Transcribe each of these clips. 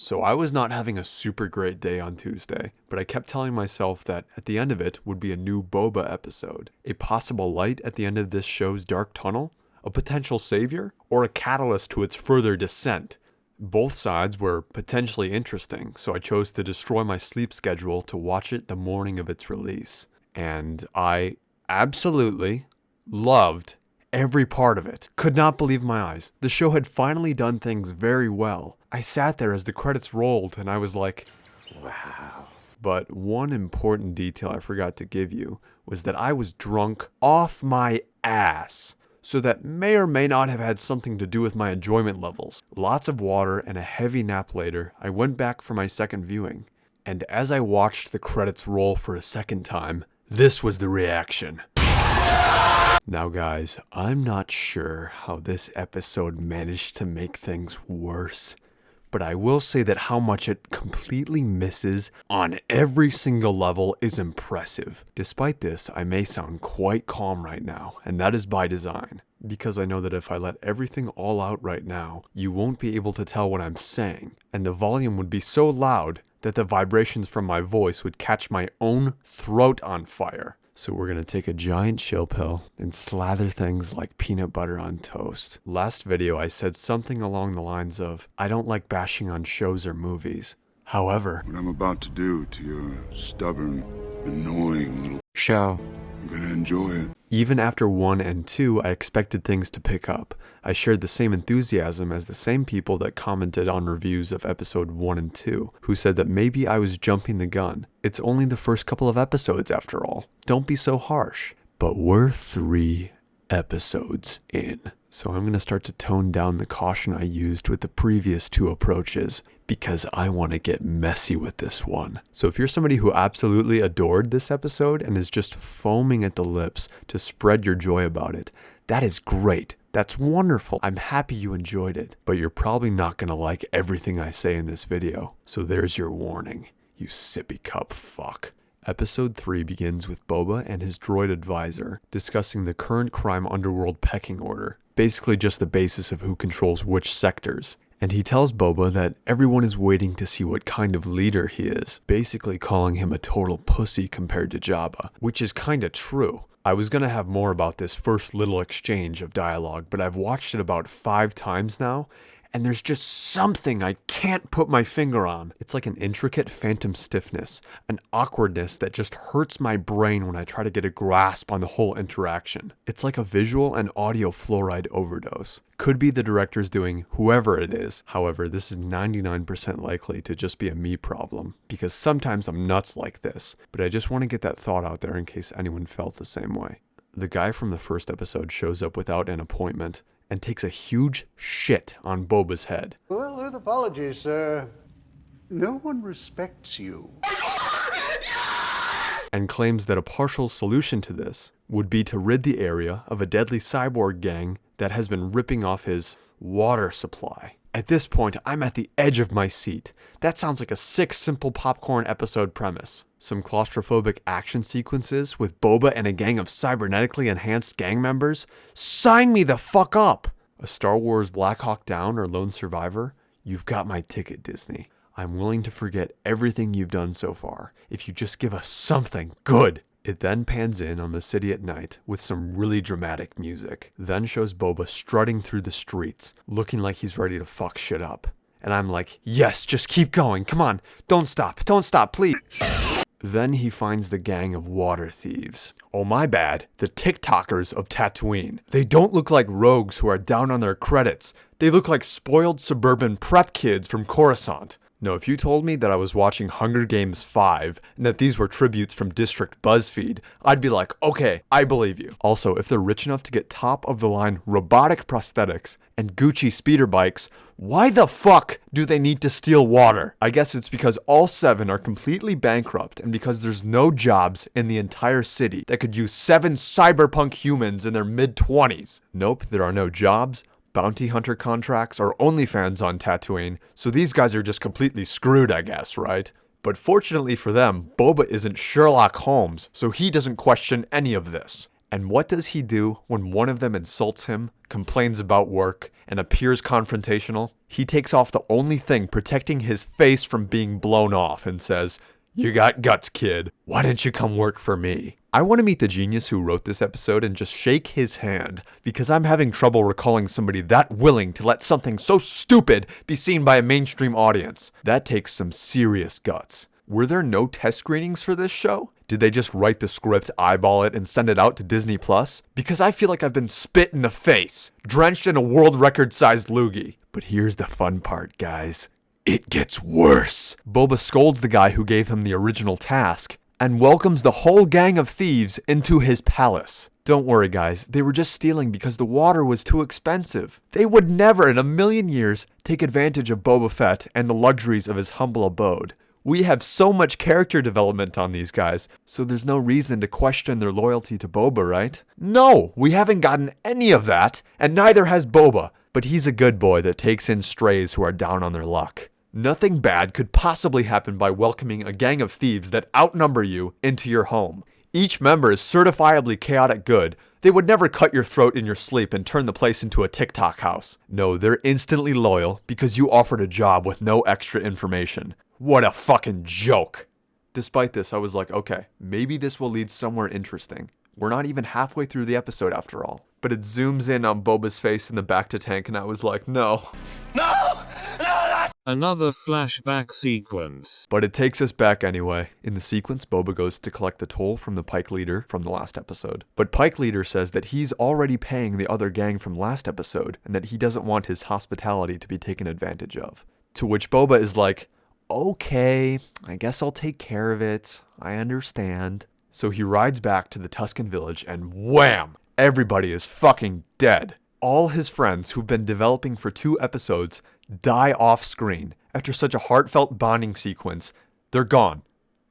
So I was not having a super great day on Tuesday, but I kept telling myself that at the end of it would be a new Boba episode, a possible light at the end of this show's dark tunnel, a potential savior, or a catalyst to its further descent. Both sides were potentially interesting, so I chose to destroy my sleep schedule to watch it the morning of its release. And I absolutely loved every part of it. Could not believe my eyes. The show had finally done things very well. I sat there as the credits rolled and I was like, wow. But one important detail I forgot to give you was that I was drunk off my ass. So that may or may not have had something to do with my enjoyment levels. Lots of water and a heavy nap later, I went back for my second viewing. And as I watched the credits roll for a second time, this was the reaction. Now guys, I'm not sure how this episode managed to make things worse, but I will say that how much it completely misses on every single level is impressive. Despite this, I may sound quite calm right now, and that is by design, because I know that if I let everything all out right now, you won't be able to tell what I'm saying, and the volume would be so loud that the vibrations from my voice would catch my own throat on fire. So we're gonna take a giant chill pill and slather things like peanut butter on toast. Last video I said something along the lines of, I don't like bashing on shows or movies. However, what I'm about to do to your stubborn, annoying little show, I'm gonna enjoy it. Even after 1 and 2, I expected things to pick up. I shared the same enthusiasm as the same people that commented on reviews of episode 1 and 2, who said that maybe I was jumping the gun. It's only the first couple of episodes after all. Don't be so harsh. But we're 3 episodes in. So I'm going to start to tone down the caution I used with the previous 2 approaches, because I want to get messy with this one. So if you're somebody who absolutely adored this episode and is just foaming at the lips to spread your joy about it, that is great. That's wonderful. I'm happy you enjoyed it, but you're probably not going to like everything I say in this video. So there's your warning, you sippy cup fuck. Episode 3 begins with Boba and his droid advisor discussing the current crime underworld pecking order, basically just the basis of who controls which sectors. And he tells Boba that everyone is waiting to see what kind of leader he is, basically calling him a total pussy compared to Jabba, which is kinda true. I was gonna have more about this first little exchange of dialogue, but I've watched it about 5 times now, and there's just something I can't put my finger on. It's like an intricate phantom stiffness, an awkwardness that just hurts my brain when I try to get a grasp on the whole interaction. It's like a visual and audio fluoride overdose. Could be the director's doing, whoever it is. However, this is 99% likely to just be a me problem, because sometimes I'm nuts like this, but I just want to get that thought out there in case anyone felt the same way. The guy from the first episode shows up without an appointment and takes a huge shit on Boba's head. Well, with apologies, sir. No one respects you. And claims that a partial solution to this would be to rid the area of a deadly cyborg gang that has been ripping off his water supply. At this point, I'm at the edge of my seat. That sounds like a sick, simple popcorn episode premise. Some claustrophobic action sequences with Boba and a gang of cybernetically enhanced gang members? Sign me the fuck up! A Star Wars Black Hawk Down or Lone Survivor? You've got my ticket, Disney. I'm willing to forget everything you've done so far, if you just give us something good. It then pans in on the city at night with some really dramatic music. Then shows Boba strutting through the streets, looking like he's ready to fuck shit up. And I'm like, yes, just keep going, come on, don't stop, please. Then he finds the gang of water thieves. Oh my bad, the TikTokers of Tatooine. They don't look like rogues who are down on their credits. They look like spoiled suburban prep kids from Coruscant. No, if you told me that I was watching Hunger Games 5 and that these were tributes from District BuzzFeed, I'd be like, okay, I believe you. Also, if they're rich enough to get top-of-the-line robotic prosthetics and Gucci speeder bikes, why the fuck do they need to steal water? I guess it's because all 7 are completely bankrupt and because there's no jobs in the entire city that could use 7 cyberpunk humans in their mid-20s. Nope, there are no jobs, bounty hunter contracts, or OnlyFans on Tatooine, so these guys are just completely screwed, I guess, right? But fortunately for them, Boba isn't Sherlock Holmes, so he doesn't question any of this. And what does he do when one of them insults him, complains about work, and appears confrontational? He takes off the only thing protecting his face from being blown off and says, "You got guts, kid. Why didn't you come work for me?" I want to meet the genius who wrote this episode and just shake his hand, because I'm having trouble recalling somebody that willing to let something so stupid be seen by a mainstream audience. That takes some serious guts. Were there no test screenings for this show? Did they just write the script, eyeball it, and send it out to Disney Plus? Because I feel like I've been spit in the face, drenched in a world record-sized loogie. But here's the fun part, guys. It gets worse. Boba scolds the guy who gave him the original task and welcomes the whole gang of thieves into his palace. Don't worry, guys. They were just stealing because the water was too expensive. They would never in a million years take advantage of Boba Fett and the luxuries of his humble abode. We have so much character development on these guys, so there's no reason to question their loyalty to Boba, right? No, we haven't gotten any of that, and neither has Boba, but he's a good boy that takes in strays who are down on their luck. Nothing bad could possibly happen by welcoming a gang of thieves that outnumber you into your home. Each member is certifiably chaotic good. They would never cut your throat in your sleep and turn the place into a TikTok house. No, they're instantly loyal because you offered a job with no extra information. What a fucking joke. Despite this, I was like, okay, maybe this will lead somewhere interesting. We're not even halfway through the episode after all. But it zooms in on Boba's face in the back to tank and I was like, no. Another flashback sequence. But it takes us back anyway. In the sequence, Boba goes to collect the toll from the Pike leader from the last episode. But Pike leader says that he's already paying the other gang from last episode and that he doesn't want his hospitality to be taken advantage of. To which Boba is like, okay, I guess I'll take care of it. I understand. So he rides back to the Tusken village and wham! Everybody is fucking dead. All his friends who've been developing for 2 episodes die off screen. After such a heartfelt bonding sequence, they're gone.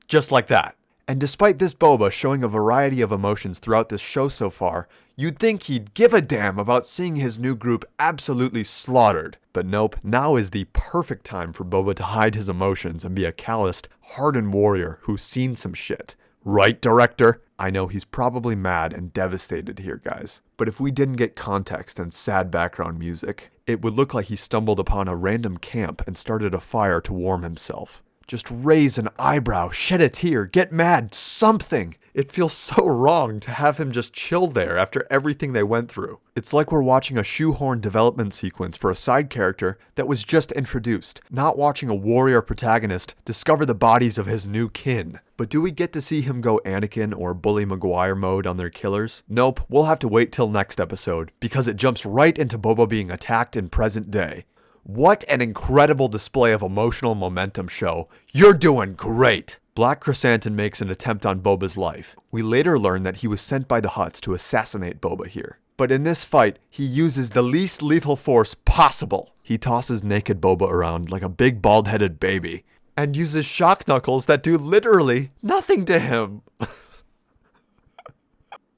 Just like that. And despite this Boba showing a variety of emotions throughout this show so far, you'd think he'd give a damn about seeing his new group absolutely slaughtered. But nope, now is the perfect time for Boba to hide his emotions and be a calloused, hardened warrior who's seen some shit. Right, director? I know he's probably mad and devastated here, guys. But if we didn't get context and sad background music, it would look like he stumbled upon a random camp and started a fire to warm himself. Just raise an eyebrow, shed a tear, get mad, something. It feels so wrong to have him just chill there after everything they went through. It's like we're watching a shoehorn development sequence for a side character that was just introduced, not watching a warrior protagonist discover the bodies of his new kin. But do we get to see him go Anakin or Bully Maguire mode on their killers? Nope, we'll have to wait till next episode, because it jumps right into Boba being attacked in present day. What an incredible display of emotional momentum show. You're doing great! Black Chrysanthemum makes an attempt on Boba's life. We later learn that he was sent by the Hutts to assassinate Boba here. But in this fight, he uses the least lethal force possible. He tosses naked Boba around like a big bald-headed baby, and uses shock knuckles that do literally nothing to him.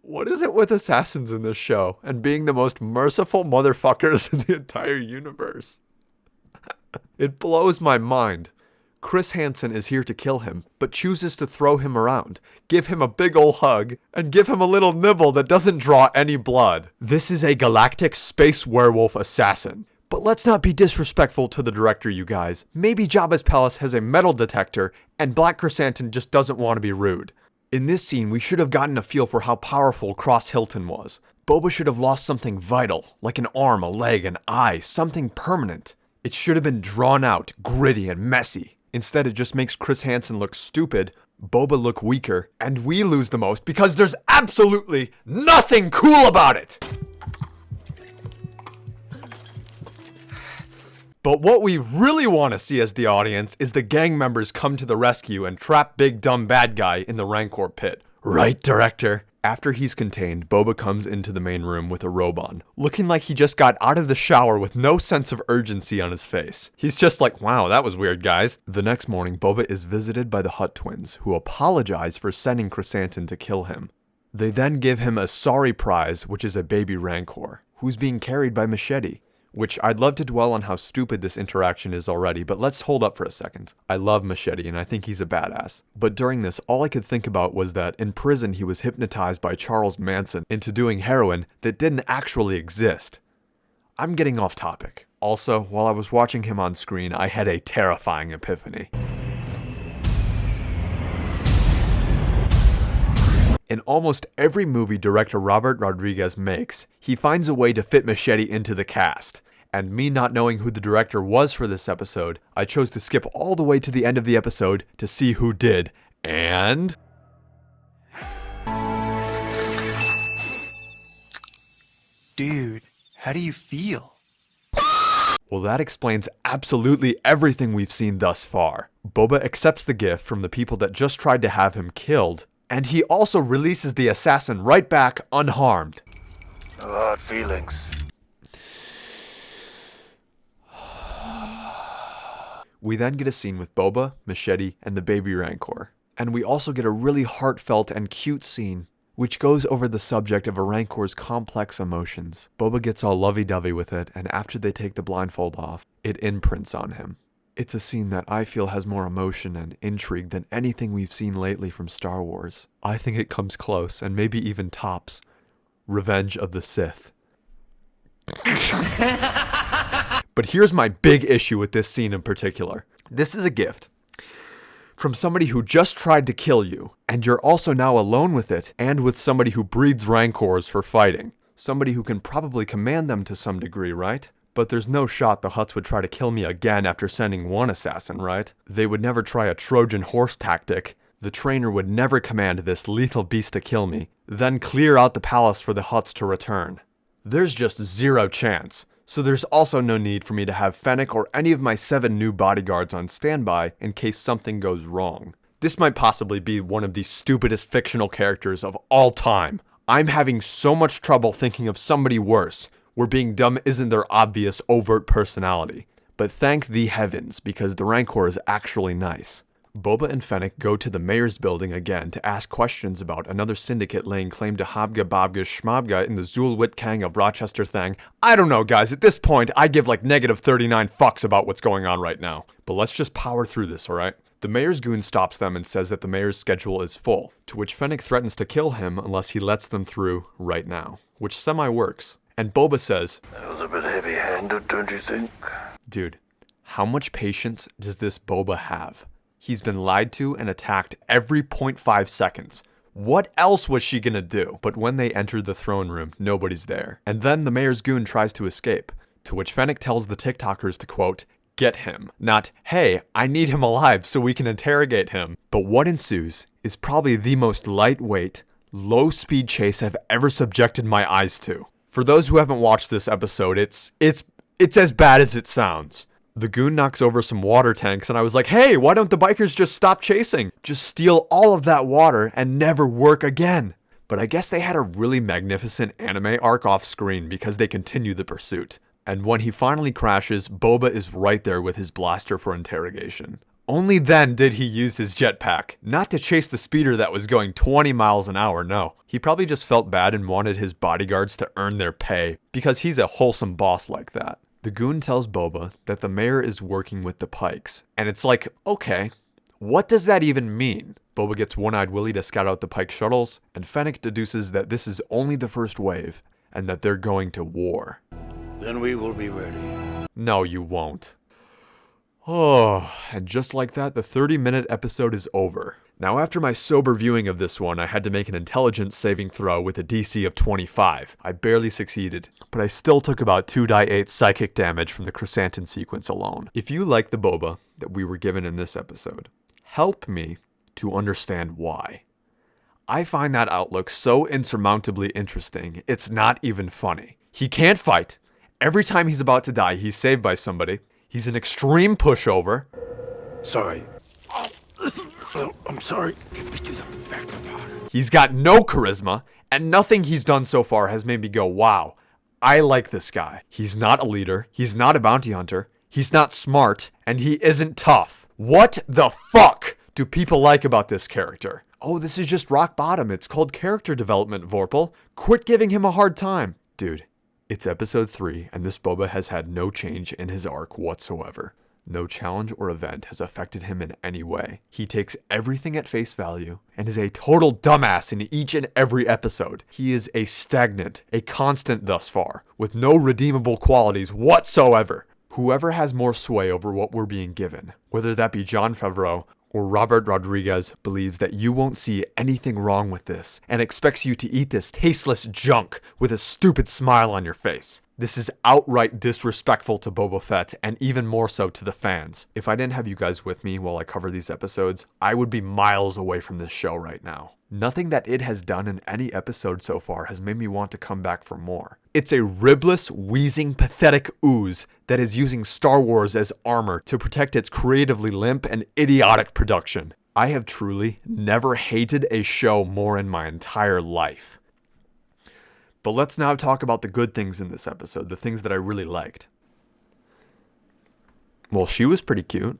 What is it with assassins in this show, and being the most merciful motherfuckers in the entire universe? It blows my mind. Chris Hansen is here to kill him, but chooses to throw him around, give him a big ol' hug, and give him a little nibble that doesn't draw any blood. This is a galactic space werewolf assassin. But let's not be disrespectful to the director, you guys. Maybe Jabba's palace has a metal detector, and Black Chrysanthemum just doesn't want to be rude. In this scene, we should have gotten a feel for how powerful Cross Hilton was. Boba should have lost something vital, like an arm, a leg, an eye, something permanent. It should have been drawn out, gritty, and messy. Instead, it just makes Chris Hansen look stupid, Boba look weaker, and we lose the most because there's absolutely nothing cool about it! But what we really want to see as the audience is the gang members come to the rescue and trap big dumb bad guy in the rancor pit. Right, director? After he's contained, Boba comes into the main room with a robe on, looking like he just got out of the shower with no sense of urgency on his face. He's just like, wow, that was weird, guys. The next morning, Boba is visited by the Hutt twins, who apologize for sending Chrysanthemum to kill him. They then give him a sorry prize, which is a baby rancor, who's being carried by Machete. which I'd love to dwell on how stupid this interaction is already, but let's hold up for a second. I love Machete and I think he's a badass. But during this, all I could think about was that in prison he was hypnotized by Charles Manson into doing heroin that didn't actually exist. I'm getting off topic. Also, while I was watching him on screen, I had a terrifying epiphany. In almost every movie director Robert Rodriguez makes, he finds a way to fit Machete into the cast. And me not knowing who the director was for this episode, I chose to skip all the way to the end of the episode to see who did. And... Dude, how do you feel? Well, that explains absolutely everything we've seen thus far. Boba accepts the gift from the people that just tried to have him killed, and he also releases the assassin right back unharmed. No hard feelings. We then get a scene with Boba, Machete, and the baby Rancor. And we also get a really heartfelt and cute scene, which goes over the subject of a Rancor's complex emotions. Boba gets all lovey-dovey with it, and after they take the blindfold off, it imprints on him. It's a scene that I feel has more emotion and intrigue than anything we've seen lately from Star Wars. I think it comes close, and maybe even tops Revenge of the Sith. But here's my big issue with this scene in particular. This is a gift from somebody who just tried to kill you, and you're also now alone with it, and with somebody who breeds rancors for fighting. Somebody who can probably command them to some degree, right? But there's no shot the Hutts would try to kill me again after sending one assassin, right? They would never try a Trojan horse tactic. The trainer would never command this lethal beast to kill me, then clear out the palace for the Hutts to return. There's just zero chance. So there's also no need for me to have Fennec or any of my 7 new bodyguards on standby in case something goes wrong. This might possibly be one of the stupidest fictional characters of all time. I'm having so much trouble thinking of somebody worse, where being dumb isn't their obvious overt personality. But thank the heavens, because the Rancor is actually nice. Boba and Fennec go to the mayor's building again to ask questions about another syndicate laying claim to Habga Babga Schmabga in the Zulwit Kang of Rochester Thang. I don't know, guys, at this point, I give like negative 39 fucks about what's going on right now. But let's just power through this, alright? The mayor's goon stops them and says that the mayor's schedule is full, to which Fennec threatens to kill him unless he lets them through right now, which semi-works. And Boba says, That was a bit heavy-handed, don't you think? Dude, how much patience does this Boba have? He's been lied to and attacked every 0.5 seconds. What else was she gonna do? But when they enter the throne room, nobody's there. And then the mayor's goon tries to escape, to which Fennec tells the TikTokers to quote, get him. Not, hey, I need him alive so we can interrogate him. But what ensues is probably the most lightweight, low-speed chase I've ever subjected my eyes to. For those who haven't watched this episode, it's as bad as it sounds. The goon knocks over some water tanks and I was like, hey, why don't the bikers just stop chasing? Just steal all of that water and never work again. But I guess they had a really magnificent anime arc off screen because they continue the pursuit. And when he finally crashes, Boba is right there with his blaster for interrogation. Only then did he use his jetpack, not to chase the speeder that was going 20 miles an hour, no. He probably just felt bad and wanted his bodyguards to earn their pay, because he's a wholesome boss like that. The goon tells Boba that the mayor is working with the Pikes, and it's like, okay, what does that even mean? Boba gets One-Eyed Willie to scout out the Pike shuttles, and Fennec deduces that this is only the first wave, and that they're going to war. Then we will be ready. No, you won't. Oh, and just like that, the 30-minute episode is over. Now, after my sober viewing of this one, I had to make an intelligence saving throw with a DC of 25. I barely succeeded, but I still took about 2d8 psychic damage from the Chrysanthemum sequence alone. If you like the Boba that we were given in this episode, help me to understand why. I find that outlook so insurmountably interesting, it's not even funny. He can't fight. Every time he's about to die, he's saved by somebody. He's an extreme pushover. Sorry. I'm sorry. Get me to the back part. He's got no charisma, and nothing he's done so far has made me go, wow, I like this guy. He's not a leader. He's not a bounty hunter. He's not smart, and he isn't tough. What the fuck do people like about this character? Oh, this is just rock bottom. It's called character development, Vorpal. Quit giving him a hard time. Dude, It's episode 3, and this Boba has had no change in his arc whatsoever. No challenge or event has affected him in any way. He takes everything at face value and is a total dumbass in each and every episode. He is a stagnant, a constant thus far, with no redeemable qualities whatsoever. Whoever has more sway over what we're being given, whether that be Jon Favreau or Robert Rodriguez, believes that you won't see anything wrong with this and expects you to eat this tasteless junk with a stupid smile on your face. This is outright disrespectful to Boba Fett and even more so to the fans. If I didn't have you guys with me while I cover these episodes, I would be miles away from this show right now. Nothing that it has done in any episode so far has made me want to come back for more. It's a ribless, wheezing, pathetic ooze that is using Star Wars as armor to protect its creatively limp and idiotic production. I have truly never hated a show more in my entire life. But let's now talk about the good things in this episode, the things that I really liked. Well, she was pretty cute.